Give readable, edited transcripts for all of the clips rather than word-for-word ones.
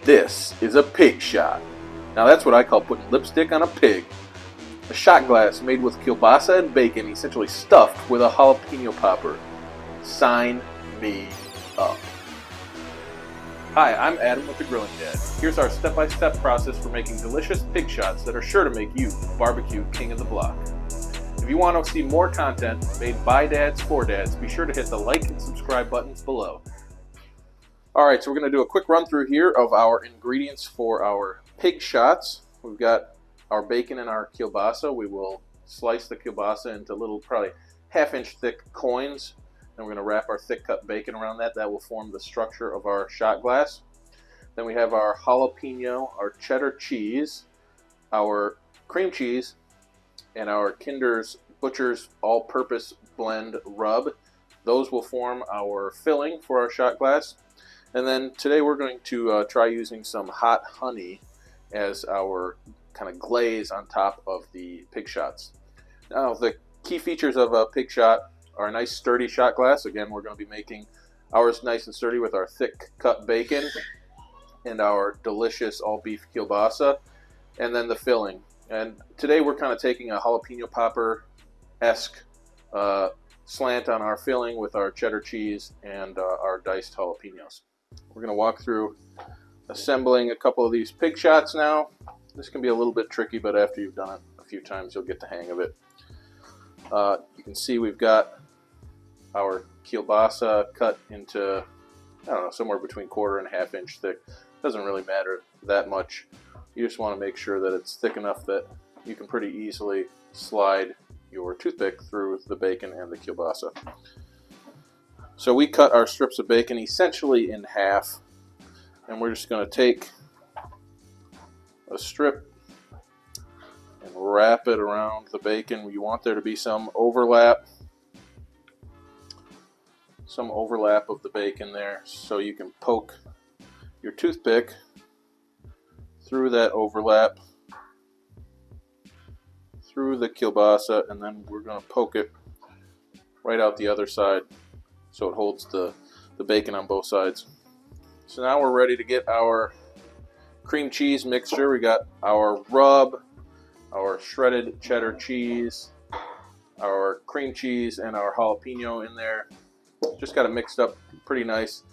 This is a pig shot. Now that's what I call putting lipstick on a pig. A shot glass made with kielbasa and bacon, essentially stuffed with a jalapeno popper. Sign me up. Hi, I'm Adam with the Grilling Dad. Here's our step-by-step process for making delicious pig shots that are sure to make you barbecue king of the block. If you want to see more content made by dads for dads, be sure to hit the like and subscribe buttons below. Alright, so we're going to do a quick run through here of our ingredients for our pig shots. We've got our bacon and our kielbasa. We will slice the kielbasa into little, probably half-inch thick coins. Then we're going to wrap our thick cut bacon around that. That will form the structure of our shot glass. Then we have our jalapeno, our cheddar cheese, our cream cheese, and our Kinder's Butcher's all-purpose blend rub. Those will form our filling for our shot glass. And then today we're going to try using some hot honey as our kind of glaze on top of the pig shots. Now the key features of a pig shot are a nice sturdy shot glass. Again, we're going to be making ours nice and sturdy with our thick cut bacon and our delicious all beef kielbasa, and then the filling. And today we're kind of taking a jalapeno popper-esque slant on our filling with our cheddar cheese and our diced jalapenos. We're going to walk through assembling a couple of these pig shots now. This can be a little bit tricky, but after you've done it a few times, you'll get the hang of it. You can see we've got our kielbasa cut into, I don't know, somewhere between 1/4 and 1/2 inch thick. Doesn't really matter that much. You just want to make sure that it's thick enough that you can pretty easily slide your toothpick through the bacon and the kielbasa. So we cut our strips of bacon essentially in half, and we're just going to take a strip and wrap it around the bacon. You want there to be some overlap of the bacon there, so you can poke your toothpick through that overlap, through the kielbasa, and then we're going to poke it right out the other side so it holds the bacon on both sides. So now we're ready to get our cream cheese mixture. We got our rub, our shredded cheddar cheese, our cream cheese, and our jalapeno in there. Just got it mixed up pretty nice.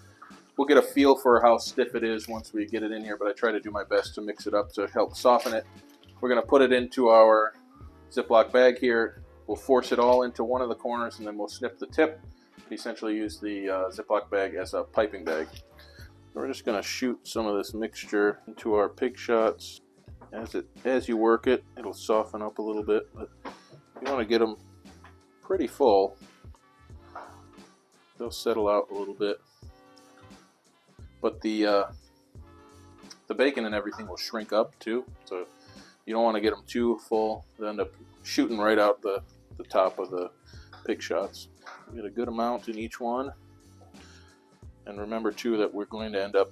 We'll get a feel for how stiff it is once we get it in here, but I try to do my best to mix it up to help soften it. We're going to put it into our Ziploc bag here. We'll force it all into one of the corners, and then we'll snip the tip. Essentially use the Ziploc bag as a piping bag. We're just going to shoot some of this mixture into our pig shots. As you work it, it'll soften up a little bit, but you want to get them pretty full. They'll settle out a little bit, but the bacon and everything will shrink up too, so you don't want to get them too full. They'll end up shooting right out the top of the pig shots. Get a good amount in each one, and remember too that we're going to end up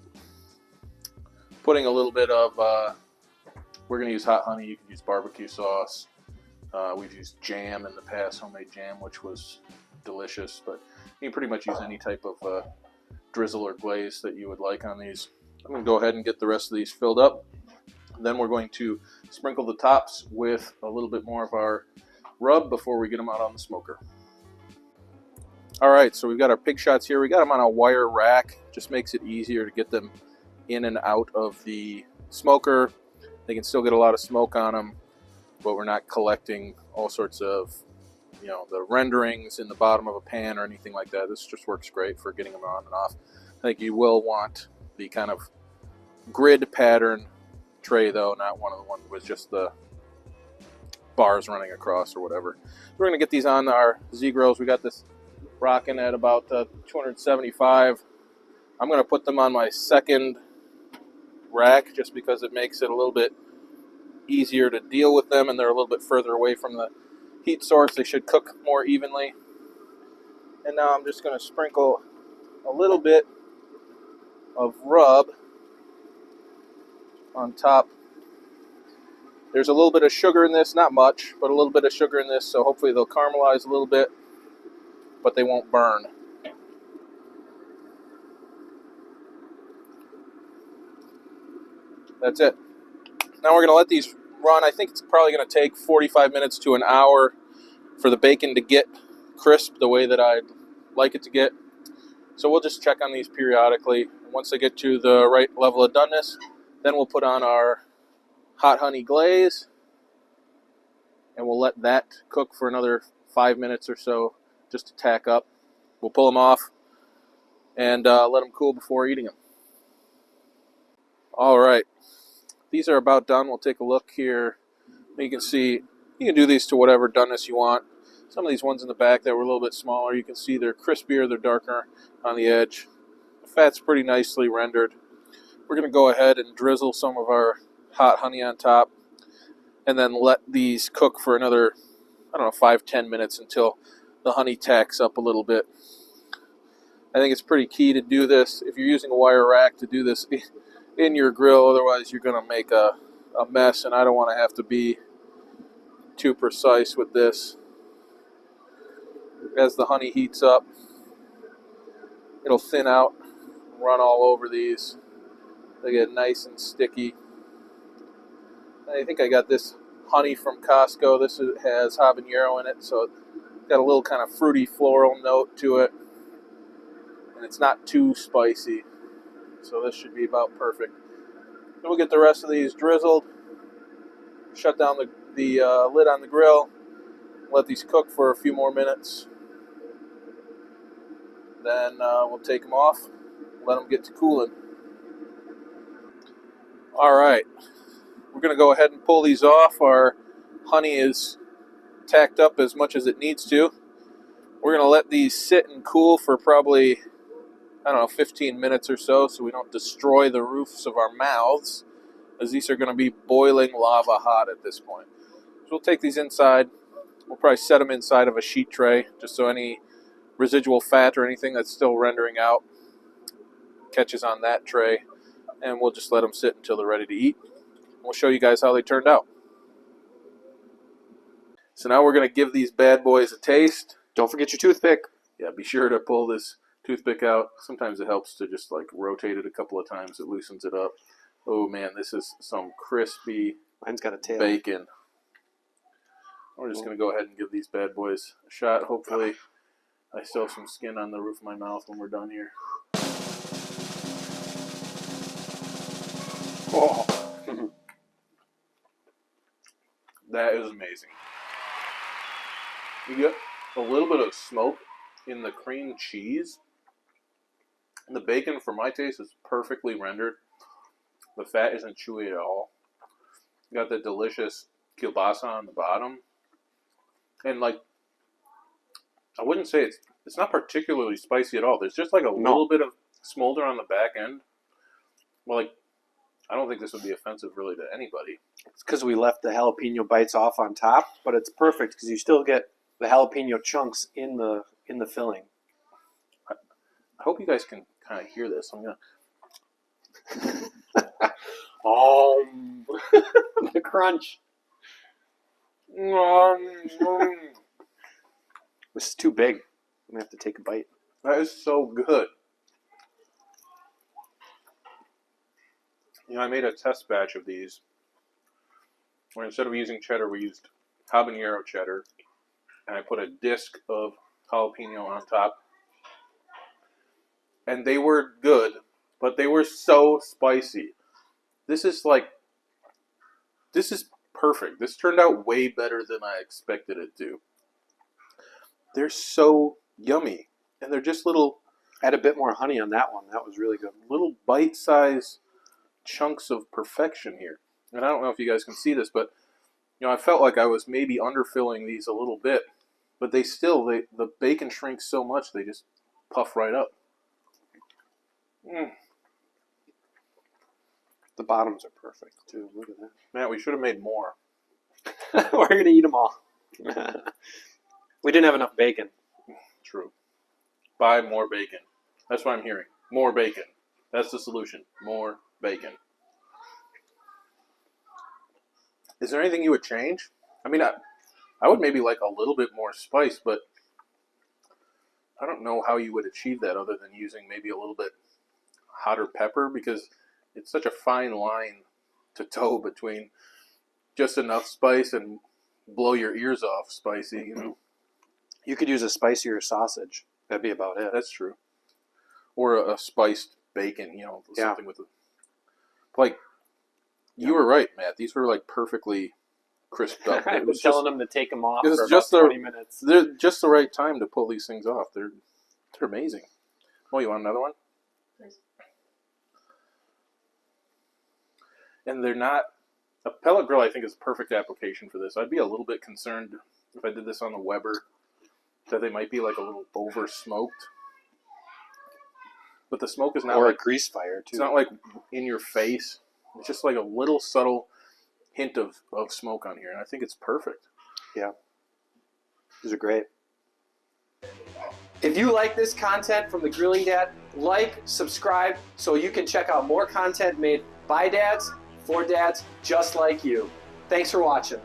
putting a little bit of we're going to use hot honey. You can use barbecue sauce. We've used jam in the past, homemade jam, which was delicious, but you can pretty much use any type of drizzle or glaze that you would like on these. I'm going to go ahead and get the rest of these filled up. Then we're going to sprinkle the tops with a little bit more of our rub before we get them out on the smoker. Alright, so we've got our pig shots here. We got them on a wire rack. Just makes it easier to get them in and out of the smoker. They can still get a lot of smoke on them, but we're not collecting all sorts of, the renderings in the bottom of a pan or anything like that. This just works great for getting them on and off. I think you will want the kind of grid pattern tray though, not one of the ones with just the bars running across or whatever. We're going to get these on our Z-Grills. We got this rocking at about 275. I'm going to put them on my second rack just because it makes it a little bit easier to deal with them, and they're a little bit further away from the heat source. They should cook more evenly. And now I'm just going to sprinkle a little bit of rub on top. There's a little bit of sugar in this, not much, but a little bit of sugar in this, so hopefully they'll caramelize a little bit, but they won't burn. That's it. Now we're going to let these run. I think it's probably going to take 45 minutes to an hour for the bacon to get crisp the way that I'd like it to get. So we'll just check on these periodically. Once they get to the right level of doneness, then we'll put on our hot honey glaze, and we'll let that cook for another 5 minutes or so just to tack up. We'll pull them off and let them cool before eating them. All right, these are about done. We'll take a look here. You can see you can do these to whatever doneness you want. Some of these ones in the back that were a little bit smaller, you can see they're crispier, they're darker on the edge. The fat's pretty nicely rendered. We're going to go ahead and drizzle some of our hot honey on top and then let these cook for another, 5-10 minutes until the honey tacks up a little bit. I think it's pretty key to do this if you're using a wire rack to do this in your grill. Otherwise, you're going to make a mess, and I don't want to have to be too precise with this. As the honey heats up, it'll thin out, run all over these. They get nice and sticky. I think I got this honey from Costco. This has habanero in it, so it's got a little kind of fruity floral note to it. And it's not too spicy, so this should be about perfect. Then we'll get the rest of these drizzled, shut down the lid on the grill, let these cook for a few more minutes. Then we'll take them off, let them get to cooling. All right, we're going to go ahead and pull these off. Our honey is tacked up as much as it needs to. We're going to let these sit and cool for probably, 15 minutes or so we don't destroy the roofs of our mouths, as these are going to be boiling lava hot at this point. So we'll take these inside. We'll probably set them inside of a sheet tray, just so any residual fat or anything that's still rendering out catches on that tray. And we'll just let them sit until they're ready to eat. We'll show you guys how they turned out. So now we're going to give these bad boys a taste. Don't forget your toothpick. Yeah, be sure to pull this toothpick out. Sometimes it helps to just rotate it a couple of times. It loosens it up. Oh man, this is some crispy Mine's got a tail. bacon. We're just going to go ahead and give these bad boys a shot. Hopefully I still have some skin on the roof of my mouth when we're done here. Oh. That is amazing. You get a little bit of smoke in the cream cheese. The bacon, for my taste, is perfectly rendered. The fat isn't chewy at all. You got the delicious kielbasa on the bottom. And I wouldn't say it's not particularly spicy at all. There's just a little bit of smolder on the back end. Well, I don't think this would be offensive really to anybody. It's because we left the jalapeno bites off on top, but it's perfect because you still get the jalapeno chunks in the filling. I hope you guys can kind of hear this. I'm gonna. The crunch. This is too big. I'm gonna have to take a bite. That is so good. I made a test batch of these where instead of using cheddar, we used habanero cheddar, and I put a disc of jalapeno on top. And they were good, but they were so spicy. This is perfect. This turned out way better than I expected it to. They're so yummy, and they're just little. Add a bit more honey on that one. That was really good. Little bite-sized chunks of perfection here. And I don't know if you guys can see this, but I felt like I was maybe underfilling these a little bit, but the bacon shrinks so much they just puff right up. The bottoms are perfect too. Look at that. Man, we should have made more. We're gonna eat them all. We didn't have enough bacon. True. Buy more bacon. That's what I'm hearing. More bacon. That's the solution. More bacon. Is there anything you would change? I mean, I would maybe like a little bit more spice, but I don't know how you would achieve that other than using maybe a little bit hotter pepper, because it's such a fine line to toe between just enough spice and blow your ears off spicy, you know. You could use a spicier sausage. That'd be about it. That's true. Or a spiced bacon, you know, Yeah. something with like you were right, Matt. These were like perfectly crisped up. I've been telling them to take them off it was for just about 20 minutes. They're just the right time to pull these things off. They're amazing. Oh, you want another one? Please. And they're not a pellet grill. I think is a perfect application for this. I'd be a little bit concerned if I did this on the Weber that they might be like a little over smoked. But the smoke is not Or like a grease fire, too. it's not like in your face. It's just like a little subtle hint of smoke on here, and I think it's perfect. Yeah. These are great. If you like this content from the Grilling Dad, like, subscribe, so you can check out more content made by dads, for dads, just like you. Thanks for watching.